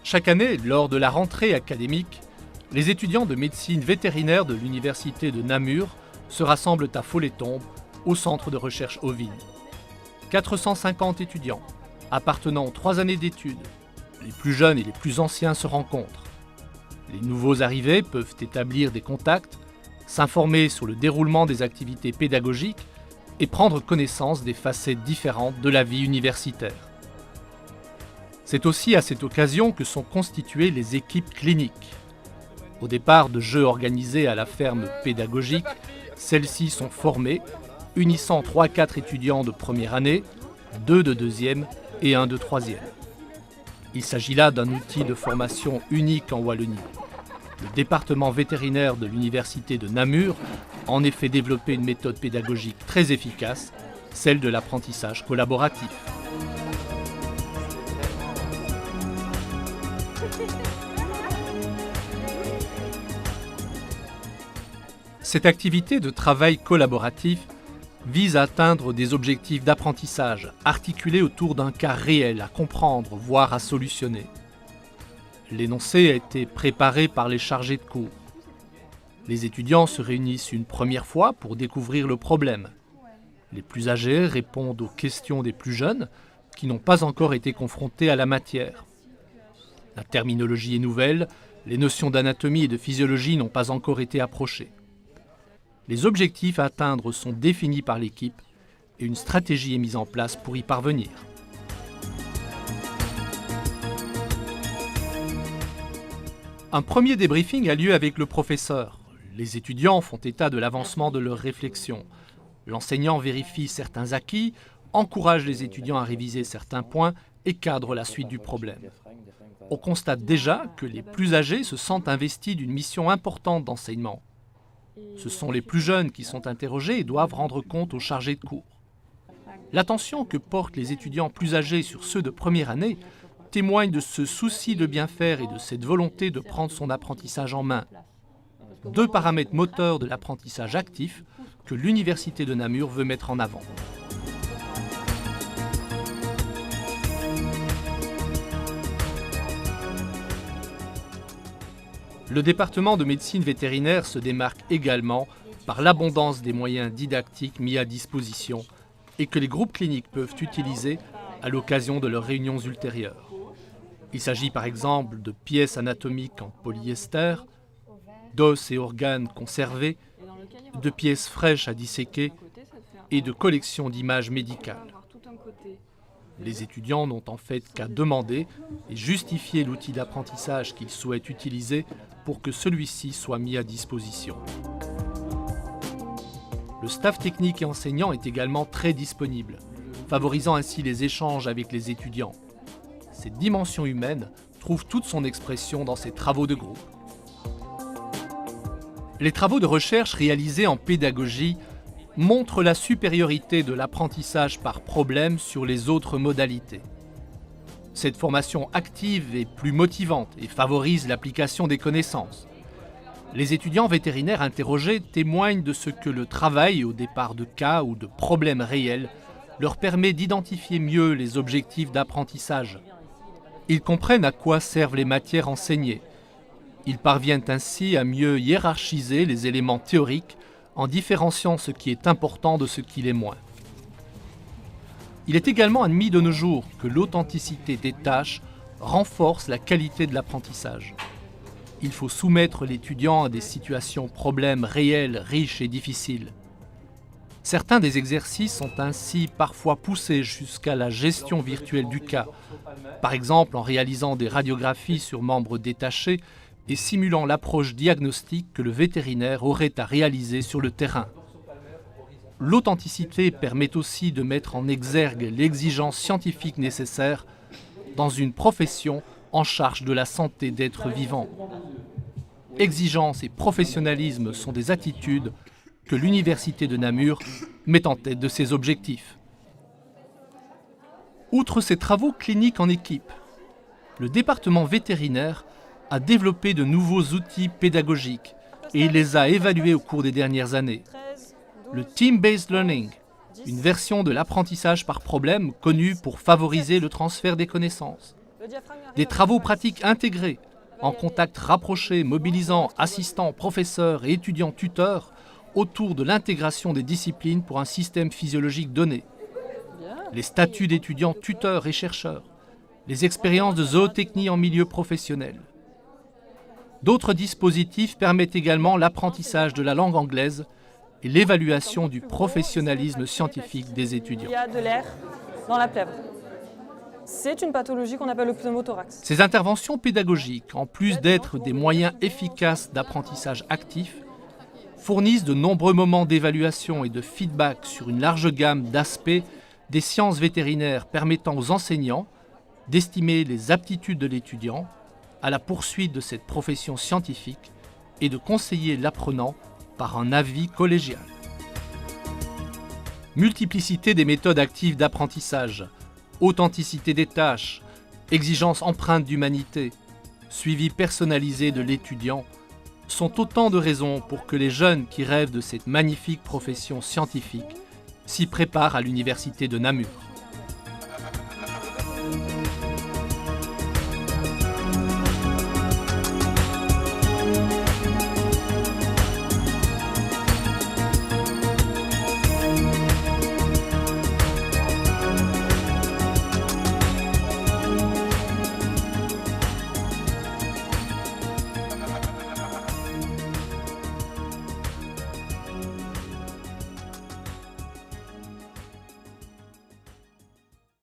Chaque année, lors de la rentrée académique, les étudiants de médecine vétérinaire de l'université de Namur se rassemblent à Folletombe, au centre de recherche ovine. 450 étudiants, appartenant aux 3 années d'études, les plus jeunes et les plus anciens se rencontrent. Les nouveaux arrivés peuvent établir des contacts, s'informer sur le déroulement des activités pédagogiques et prendre connaissance des facettes différentes de la vie universitaire. C'est aussi à cette occasion que sont constituées les équipes cliniques. Au départ de jeux organisés à la ferme pédagogique, celles-ci sont formées, unissant 3-4 étudiants de première année, 2 de deuxième et 1 de troisième. Il s'agit là d'un outil de formation unique en Wallonie. Le département vétérinaire de l'université de Namur a en effet développé une méthode pédagogique très efficace, celle de l'apprentissage collaboratif. Cette activité de travail collaboratif vise à atteindre des objectifs d'apprentissage articulés autour d'un cas réel à comprendre, voire à solutionner. L'énoncé a été préparé par les chargés de cours. Les étudiants se réunissent une première fois pour découvrir le problème. Les plus âgés répondent aux questions des plus jeunes qui n'ont pas encore été confrontés à la matière. La terminologie est nouvelle, les notions d'anatomie et de physiologie n'ont pas encore été approchées. Les objectifs à atteindre sont définis par l'équipe et une stratégie est mise en place pour y parvenir. Un premier débriefing a lieu avec le professeur. Les étudiants font état de l'avancement de leurs réflexions. L'enseignant vérifie certains acquis, encourage les étudiants à réviser certains points et cadre la suite du problème. On constate déjà que les plus âgés se sentent investis d'une mission importante d'enseignement. Ce sont les plus jeunes qui sont interrogés et doivent rendre compte aux chargés de cours. L'attention que portent les étudiants plus âgés sur ceux de première année témoigne de ce souci de bien faire et de cette volonté de prendre son apprentissage en main. 2 paramètres moteurs de l'apprentissage actif que l'université de Namur veut mettre en avant. Le département de médecine vétérinaire se démarque également par l'abondance des moyens didactiques mis à disposition et que les groupes cliniques peuvent utiliser à l'occasion de leurs réunions ultérieures. Il s'agit par exemple de pièces anatomiques en polyester, d'os et organes conservés, de pièces fraîches à disséquer et de collections d'images médicales. Les étudiants n'ont en fait qu'à demander et justifier l'outil d'apprentissage qu'ils souhaitent utiliser pour que celui-ci soit mis à disposition. Le staff technique et enseignant est également très disponible, favorisant ainsi les échanges avec les étudiants. Cette dimension humaine trouve toute son expression dans ces travaux de groupe. Les travaux de recherche réalisés en pédagogie montrent la supériorité de l'apprentissage par problème sur les autres modalités. Cette formation active est plus motivante et favorise l'application des connaissances. Les étudiants vétérinaires interrogés témoignent de ce que le travail au départ de cas ou de problèmes réels leur permet d'identifier mieux les objectifs d'apprentissage. Ils comprennent à quoi servent les matières enseignées. Ils parviennent ainsi à mieux hiérarchiser les éléments théoriques en différenciant ce qui est important de ce qui l'est moins. Il est également admis de nos jours que l'authenticité des tâches renforce la qualité de l'apprentissage. Il faut soumettre l'étudiant à des situations problèmes réels, riches et difficiles. Certains des exercices sont ainsi parfois poussés jusqu'à la gestion virtuelle du cas, par exemple en réalisant des radiographies sur membres détachés et simulant l'approche diagnostique que le vétérinaire aurait à réaliser sur le terrain. L'authenticité permet aussi de mettre en exergue l'exigence scientifique nécessaire dans une profession en charge de la santé d'êtres vivants. Exigence et professionnalisme sont des attitudes que l'université de Namur met en tête de ses objectifs. Outre ces travaux cliniques en équipe, le département vétérinaire a développé de nouveaux outils pédagogiques et il les a évalués au cours des dernières années. Le Team-Based Learning, une version de l'apprentissage par problème connue pour favoriser le transfert des connaissances. Des travaux pratiques intégrés, en contact rapproché, mobilisant assistants, professeurs et étudiants tuteurs autour de l'intégration des disciplines pour un système physiologique donné. Les statuts d'étudiants tuteurs et chercheurs, les expériences de zootechnie en milieu professionnel. D'autres dispositifs permettent également l'apprentissage de la langue anglaise et l'évaluation du professionnalisme scientifique des étudiants. Il y a de l'air dans la plèvre. C'est une pathologie qu'on appelle le pneumothorax. Ces interventions pédagogiques, en plus d'être des moyens efficaces d'apprentissage actif, fournissent de nombreux moments d'évaluation et de feedback sur une large gamme d'aspects des sciences vétérinaires permettant aux enseignants d'estimer les aptitudes de l'étudiant à la poursuite de cette profession scientifique et de conseiller l'apprenant par un avis collégial. Multiplicité des méthodes actives d'apprentissage, authenticité des tâches, exigence empreinte d'humanité, suivi personnalisé de l'étudiant sont autant de raisons pour que les jeunes qui rêvent de cette magnifique profession scientifique s'y préparent à l'université de Namur.